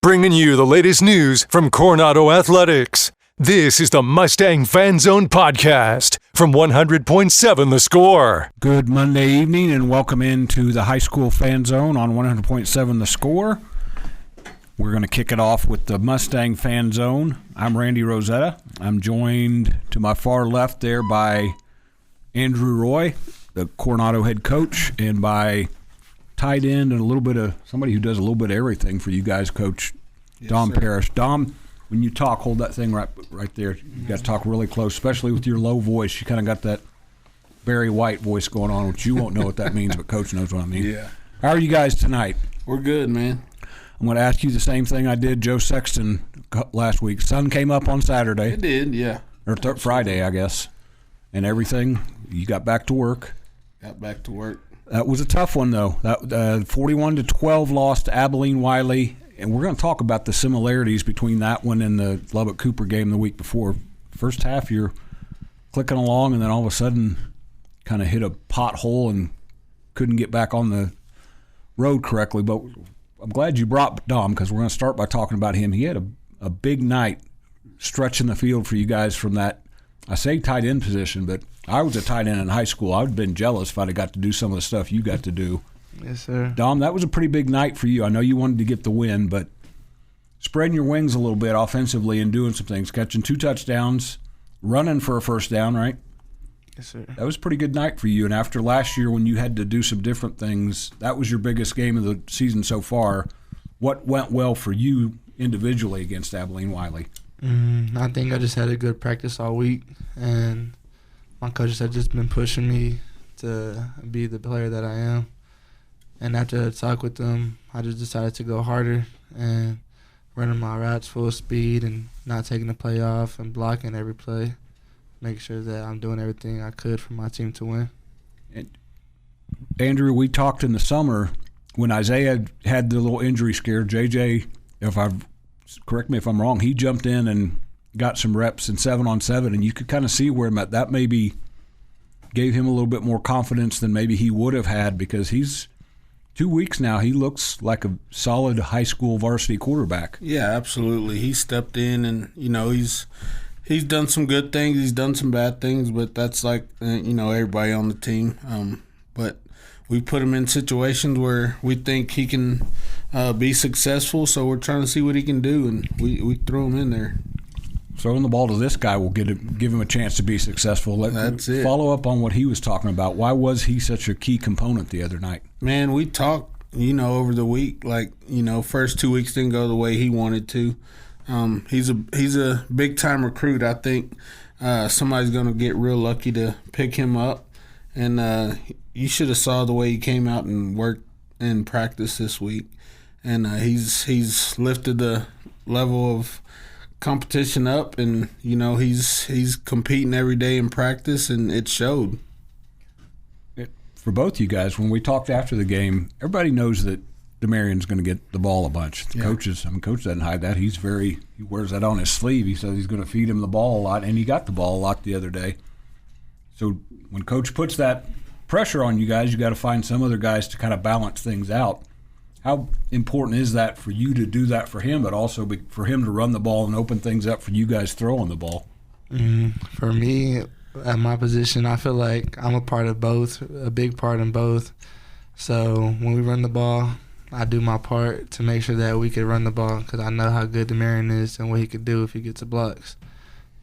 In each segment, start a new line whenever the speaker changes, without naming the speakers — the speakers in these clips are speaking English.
bringing you the latest news from Coronado Athletics. This is the Mustang Fan Zone podcast from 100.7 The Score.
Good Monday evening and welcome into the high school fan zone on 100.7 The Score. We're going to kick it off with the Mustang Fan Zone. I'm Randy Rosetta. I'm joined to my far left there by Andrew Roy, the Coronado head coach, and by tight end and a little bit of somebody who does a little bit of everything for you guys, Coach Dom Parrish. Dom, when you talk, hold that thing right there. You got to talk really close, especially with your low voice. You kind of got that Barry White voice going on, which you won't know what that means, but Coach knows what I mean.
Yeah.
How are you guys tonight?
We're good, man.
I'm going to ask you the same thing I did Joe Sexton last week. Sun came up on Saturday.
It did, yeah.
Or Friday, I guess. And everything, you got back to work.
Got back to work.
That was a tough one, though. That 41-12 loss to Abilene Wylie. And we're going to talk about the similarities between that one and the Lubbock Cooper game the week before. First half, you're clicking along, and then all of a sudden kind of hit a pothole and couldn't get back on the road correctly. But I'm glad you brought Dom because we're going to start by talking about him. He had a big night stretching the field for you guys from that, I say tight end position, but I was a tight end in high school. I would have been jealous if I'd have got to do some of the stuff you got to do.
Yes, sir.
Dom, that was a pretty big night for you. I know you wanted to get the win, but spreading your wings a little bit offensively and doing some things, catching 2 touchdowns, running for a first down, right?
Yes, sir.
That was a pretty good night for you. And after last year when you had to do some different things, that was your biggest game of the season so far. What went well for you individually against Abilene Wylie?
I think I just had a good practice all week, and my coaches have just been pushing me to be the player that I am. And after a talk with them, I just decided to go harder and running my routes full speed and not taking the play off and blocking every play. Make sure that I'm doing everything I could for my team to win.
And Andrew, we talked in the summer when Isaiah had the little injury scare. JJ, correct me if I'm wrong, he jumped in and got some reps in 7-on-7, and you could kind of see where that maybe gave him a little bit more confidence than maybe he would have had because he's 2 weeks now. He looks like a solid high school varsity quarterback.
Yeah, absolutely. He stepped in, and he's done some good things. He's done some bad things, but that's like everybody on the team. But we put him in situations where we think he can be successful, so we're trying to see what he can do, and we throw him in there.
Throwing the ball to this guy will give him a chance to be successful.
That's it.
Follow up on what he was talking about. Why was he such a key component the other night?
Man, we talked, over the week. First 2 weeks didn't go the way he wanted to. He's a big-time recruit. I think somebody's going to get real lucky to pick him up. And you should have saw the way he came out and worked in practice this week. And he's lifted the level of competition up, and he's competing every day in practice, and it showed.
For both you guys, when we talked after the game, everybody knows that DeMarion's going to get the ball a bunch. The Coach doesn't hide that. He wears that on his sleeve. He says he's going to feed him the ball a lot, and he got the ball a lot the other day. So when Coach puts that pressure on you guys, you got to find some other guys to kind of balance things out. How important is that for you to do that for him, but also for him to run the ball and open things up for you guys throwing the ball?
For me, at my position, I feel like I'm a part of both, a big part in both. So when we run the ball, I do my part to make sure that we can run the ball because I know how good DeMarion is and what he could do if he gets the blocks.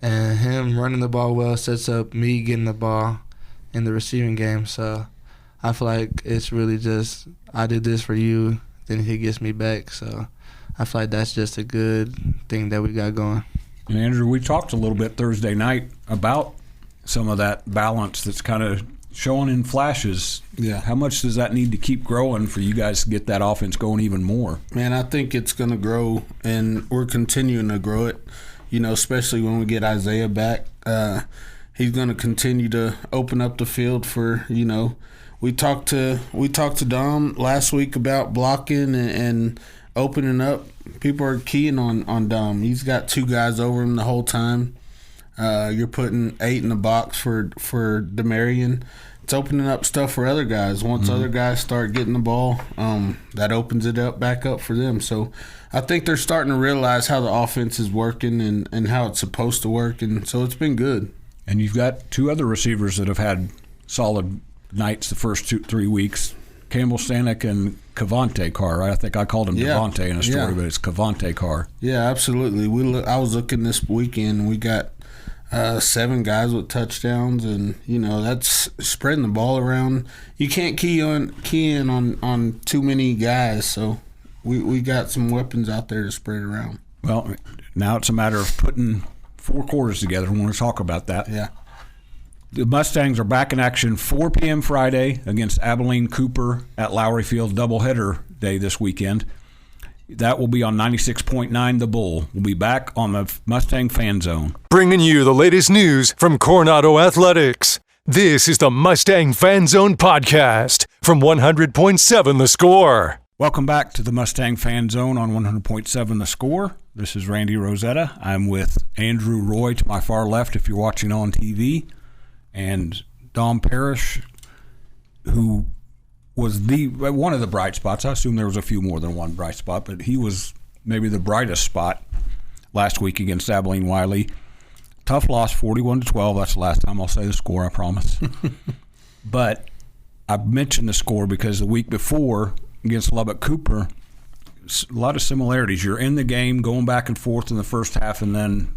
And him running the ball well sets up me getting the ball in the receiving game. So I feel like it's really just I did this for you, then he gets me back. So I feel like that's just a good thing that we got going.
And Andrew, we talked a little bit Thursday night about some of that balance that's kind of showing in flashes.
Yeah.
How much does that need to keep growing for you guys to get that offense going even more?
Man, I think it's going to grow, and we're continuing to grow it, especially when we get Isaiah back. He's going to continue to open up the field for, we talked to Dom last week about blocking and opening up. People are keying on Dom. He's got 2 guys over him the whole time. You're putting 8 in the box for DeMarion it's opening up stuff for other guys. Once other guys start getting the ball, that opens it up back up for them. So I think they're starting to realize how the offense is working and how it's supposed to work, and so it's been good.
And you've got two other receivers that have had solid nights the first 2-3 weeks, Campbell Stanek and Cavante Carr, right? I think I called him Devontae in a story, but it's Cavante Carr.
Yeah, absolutely. I was looking this weekend, we got 7 guys with touchdowns, and that's spreading the ball around. You can't key in on too many guys, so we got some weapons out there to spread around.
Well, now it's a matter of putting 4 quarters together. I want to talk about that.
Yeah.
The Mustangs are back in action 4 p.m. Friday against Abilene Cooper at Lowry Field, doubleheader day this weekend. That will be on 96.9 The Bull. We'll be back on the Mustang Fan Zone.
Bringing you the latest news from Coronado Athletics. This is the Mustang Fan Zone podcast from 100.7 The Score.
Welcome back to the Mustang Fan Zone on 100.7 The Score. This is Randy Rosetta. I'm with Andrew Roy to my far left if you're watching on TV, and Dom Parrish, who was one of the bright spots. I assume there was a few more than one bright spot, but he was maybe the brightest spot last week against Abilene Wylie. Tough loss, 41-12. That's the last time I'll say the score, I promise. But I mentioned the score because the week before against Lubbock Cooper, a lot of similarities. You're in the game, going back and forth in the first half, and then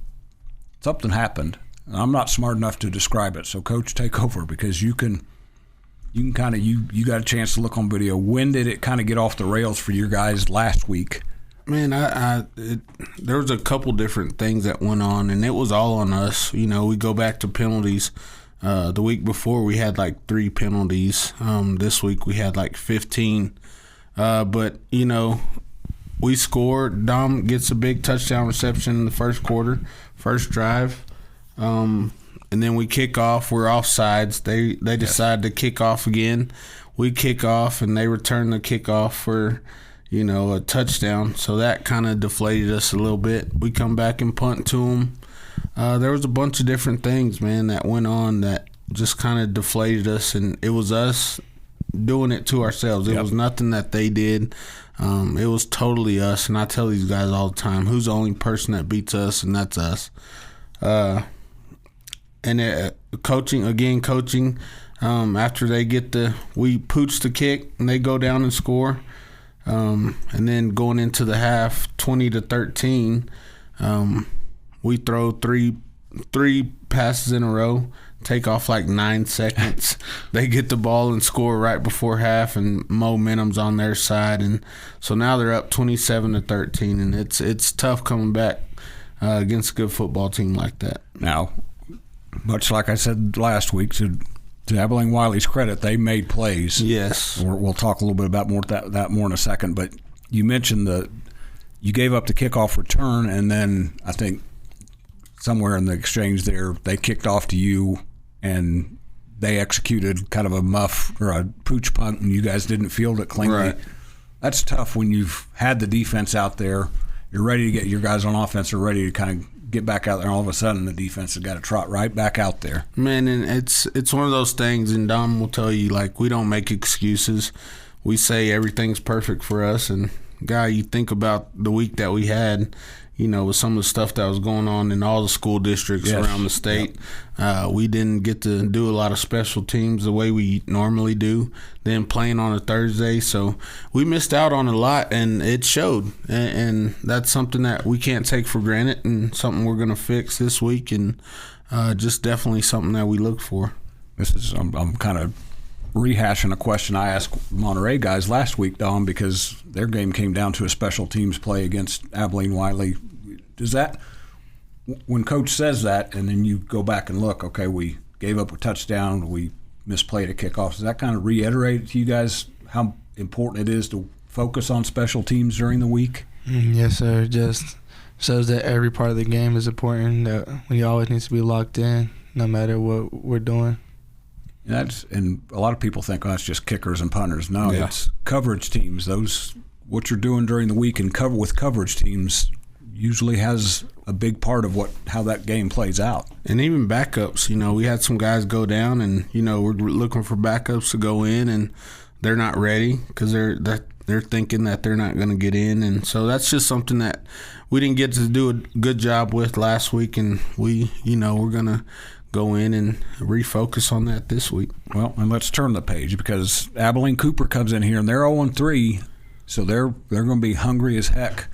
something happened. And I'm not smart enough to describe it, so Coach, take over, because you can kind of you got a chance to look on video. When did it kind of get off the rails for you guys last week?
Man, there was a couple different things that went on, and it was all on us. We go back to penalties. The week before we had like 3 penalties. This week we had like 15. But we scored. Dom gets a big touchdown reception in the first quarter, first drive. And then we kick off. We're offsides. They decide to kick off again. We kick off, and they return the kickoff for, a touchdown. So that kind of deflated us a little bit. We come back and punt to them. There was a bunch of different things, man, that went on that just kind of deflated us, and it was us doing it to ourselves. It was nothing that they did. It was totally us, and I tell these guys all the time, who's the only person that beats us, and that's us. Coaching, after they we pooch the kick, and they go down and score. And then going into the half, 20-13, we throw three passes in a row, take off like 9 seconds. They get the ball and score right before half, and momentum's on their side, and so now they're up 27-13, and it's tough coming back against a good football team like that.
Now, much like I said last week, to Abilene Wylie's credit, they made plays.
Yes.
We'll talk a little bit about that more in a second, but you mentioned you gave up the kickoff return, and then I think somewhere in the exchange there, they kicked off to you, and they executed kind of a muff or a pooch punt, and you guys didn't field it cleanly.
Right.
That's tough when you've had the defense out there. You're ready to get your guys on offense are ready to kind of get back out there, and all of a sudden the defense has got to trot right back out there.
Man, and it's one of those things, and Dom will tell you, like, we don't make excuses. We say everything's perfect for us, and, guy, you think about the week that we had, with some of the stuff that was going on in all the school districts around the state. Yep. We didn't get to do a lot of special teams the way we normally do, then playing on a Thursday. So we missed out on a lot, and it showed. And that's something that we can't take for granted, and something we're going to fix this week, and just definitely something that we look for.
I'm kind of rehashing a question I asked Monterey guys last week, Dom, because their game came down to a special teams play against Abilene Wylie. Does that, when Coach says that, and then you go back and look, okay, we gave up a touchdown, we misplayed a kickoff, does that kind of reiterate to you guys how important it is to focus on special teams during the week?
Yes, sir. Just shows that every part of the game is important, that we always need to be locked in no matter what we're doing.
And a lot of people think, that's just kickers and punters. No, It's coverage teams. What you're doing during the week and with coverage teams usually has a big part of how that game plays out.
And even backups, we had some guys go down, and we're looking for backups to go in, and they're not ready because they're thinking that they're not going to get in, and so that's just something that we didn't get to do a good job with last week, and we're going to go in and refocus on that this week.
Well, and let's turn the page because Abilene Cooper comes in here and they're 0-3, so they're going to be hungry as heck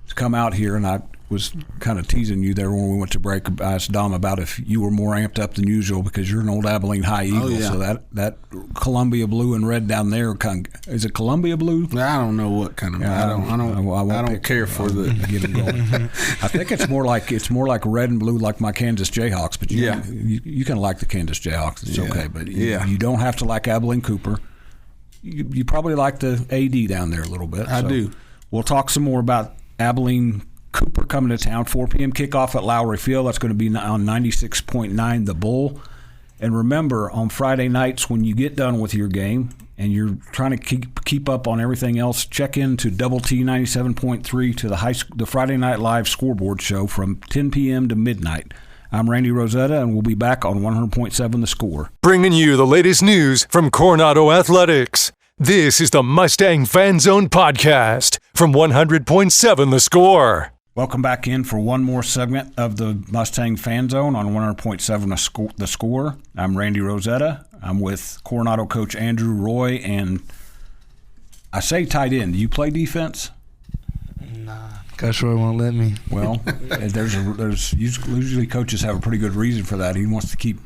to come out here. And I was kind of teasing you there when we went to break. I asked Dom about if you were more amped up than usual because you're an old Abilene High Eagle. Oh, yeah. So that Columbia blue and red down there, is it Columbia blue?
I don't know what kind of. Yeah, I don't care for the
get it going. I think it's more like red and blue, like my Kansas Jayhawks. But you can like the Kansas Jayhawks. It's okay. But you don't have to like Abilene Cooper. You probably like the AD down there a little bit.
I do.
We'll talk some more about Abilene Cooper coming to town. 4 p.m. kickoff at Lowry Field. That's going to be on 96.9 The Bull. And remember, on Friday nights when you get done with your game and you're trying to keep up on everything else, check into Double T 97.3 to the Friday Night Live scoreboard show from 10 p.m. to midnight. I'm Randy Rosetta, and we'll be back on 100.7 The Score.
Bringing you the latest news from Coronado Athletics. This is the Mustang Fan Zone podcast from 100.7 The Score.
Welcome back in for one more segment of the Mustang Fan Zone on 100.7 The Score. I'm Randy Rosetta. I'm with Coronado coach Andrew Roy, and I say tight end. Do you play defense?
Nah, Coach Roy won't let me.
Well, there's usually coaches have a pretty good reason for that. He wants to keep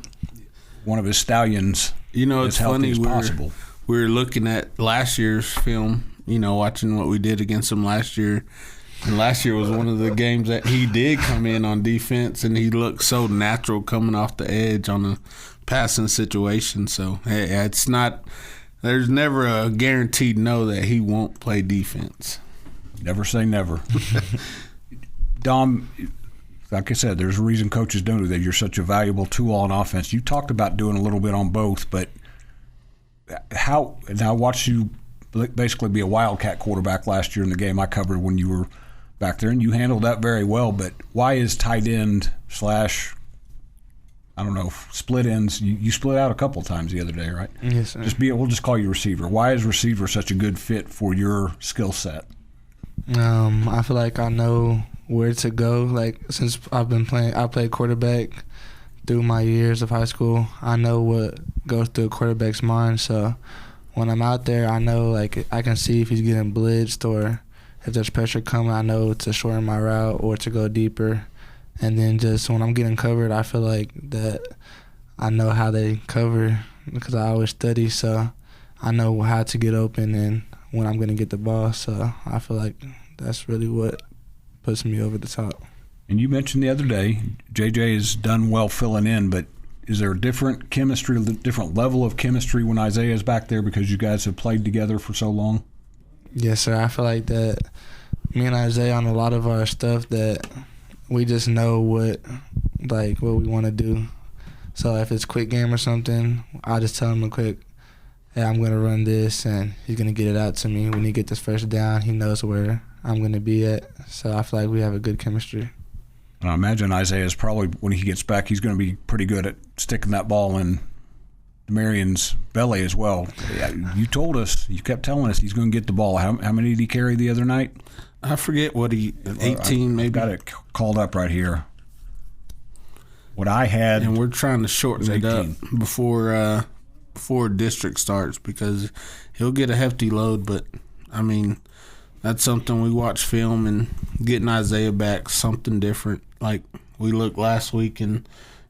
one of his stallions as healthy as possible.
We were looking at last year's film, watching what we did against him last year. And last year was one of the games that he did come in on defense, and he looked so natural coming off the edge on a passing situation. So, it's not – there's never a guaranteed no that he won't play defense.
Never say never. Dom, like I said, there's a reason coaches don't do that. You're such a valuable tool on offense. You talked about doing a little bit on both, but how – and I watched you basically be a Wildcat quarterback last year in the game I covered when you were – back there, and you handled that very well, but why is tight end / split ends? You split out a couple of times the other day, right?
Yes, sir.
We'll just call you receiver. Why is receiver such a good fit for your skill set?
I feel like I know where to go. Like, since I've been playing, I played quarterback through my years of high school. I know what goes through a quarterback's mind, so when I'm out there, I know, like, I can see if he's getting blitzed or if there's pressure coming, I know to shorten my route or to go deeper. And then just when I'm getting covered, I feel like that I know how they cover because I always study, so I know how to get open and when I'm going to get the ball. So I feel like that's really what puts me over the top.
And you mentioned the other day, JJ has done well filling in, but is there a different chemistry, different level of chemistry when Isaiah is back there because you guys have played together for so long?
Yes, sir. I feel like that me and Isaiah on a lot of our stuff that we just know what we want to do. So if it's quick game or something, I just tell him quick, hey, I'm going to run this, and he's going to get it out to me. When he gets this first down, he knows where I'm going to be at. So I feel like we have a good chemistry.
And I imagine Isaiah is probably, when he gets back, he's going to be pretty good at sticking that ball in Marion's belly as well. You told us, you kept telling us he's going to get the ball. How many did he carry the other night?
I forget what 18 maybe.
Got it called up right here. What I had,
and we're trying to shorten it up before district starts because he'll get a hefty load. But I mean, that's something we watch film and getting Isaiah back, something different. Like we looked last week and.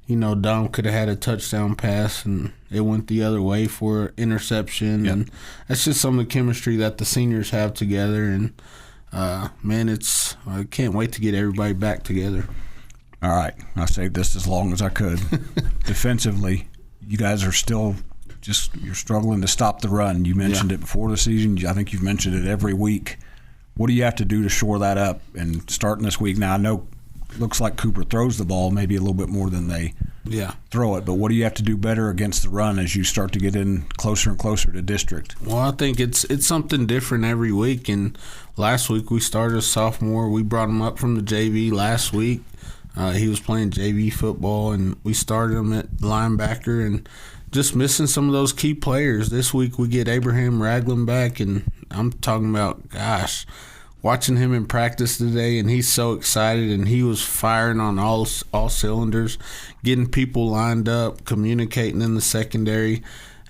Dom could have had a touchdown pass, and it went the other way for interception. Yep. And that's just some of the chemistry that the seniors have together. And, I can't wait to get everybody back together.
All right. I saved this as long as I could. Defensively, you guys are still you're struggling to stop the run. You mentioned it before the season. I think you've mentioned it every week. What do you have to do to shore that up? And starting this week, now I know looks like Cooper throws the ball maybe a little bit more than they throw it. But what do you have to do better against the run as you start to get in closer and closer to district?
Well, I think it's something different every week. And last week we started a sophomore. We brought him up from the JV last week. He was playing JV football, and we started him at linebacker and just missing some of those key players. This week we get Abraham Ragland back, and I'm talking about, gosh, watching him in practice today, and he's so excited, and he was firing on all cylinders, getting people lined up, communicating in the secondary.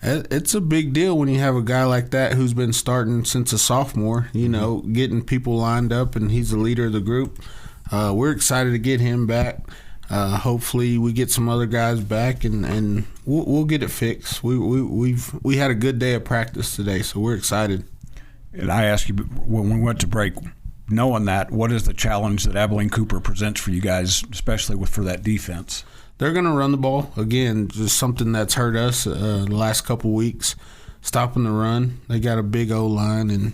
It's a big deal when you have a guy like that who's been starting since a sophomore, getting people lined up, and he's the leader of the group. We're excited to get him back. Hopefully we get some other guys back, and we'll get it fixed. We had a good day of practice today, so we're excited.
And I asked you when we went to break, knowing that, what is the challenge that Abilene Cooper presents for you guys, especially for that defense?
They're going to run the ball. Again, just something that's hurt us the last couple weeks, stopping the run. They got a big O-line, and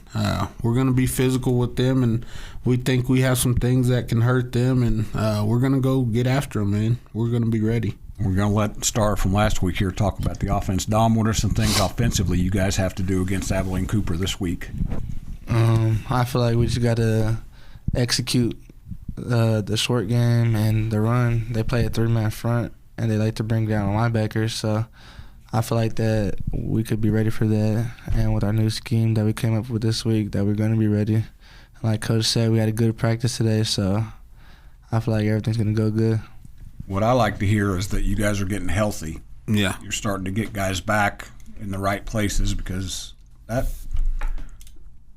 we're going to be physical with them, and we think we have some things that can hurt them, and we're going to go get after them, man. We're going to be ready.
We're going to let Star from last week here talk about the offense. Dom, what are some things offensively you guys have to do against Abilene Cooper this week?
I feel like we just got to execute the short game and the run. They play a 3-man front, and they like to bring down linebackers, so I feel like that we could be ready for that. And with our new scheme that we came up with this week, that we're going to be ready. And like Coach said, we had a good practice today, so I feel like everything's going to go good.
What I like to hear is that you guys are getting healthy.
Yeah.
You're starting to get guys back in the right places, because that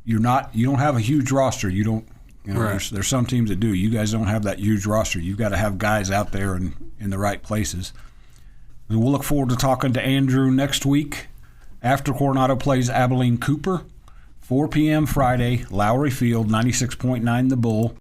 you don't have a huge roster. You don't
Right.
There's some teams that do. You guys don't have that huge roster. You've got to have guys out there in the right places. And we'll look forward to talking to Andrew next week after Coronado plays Abilene Cooper, 4 p.m. Friday, Lowry Field, 96.9 The Bull.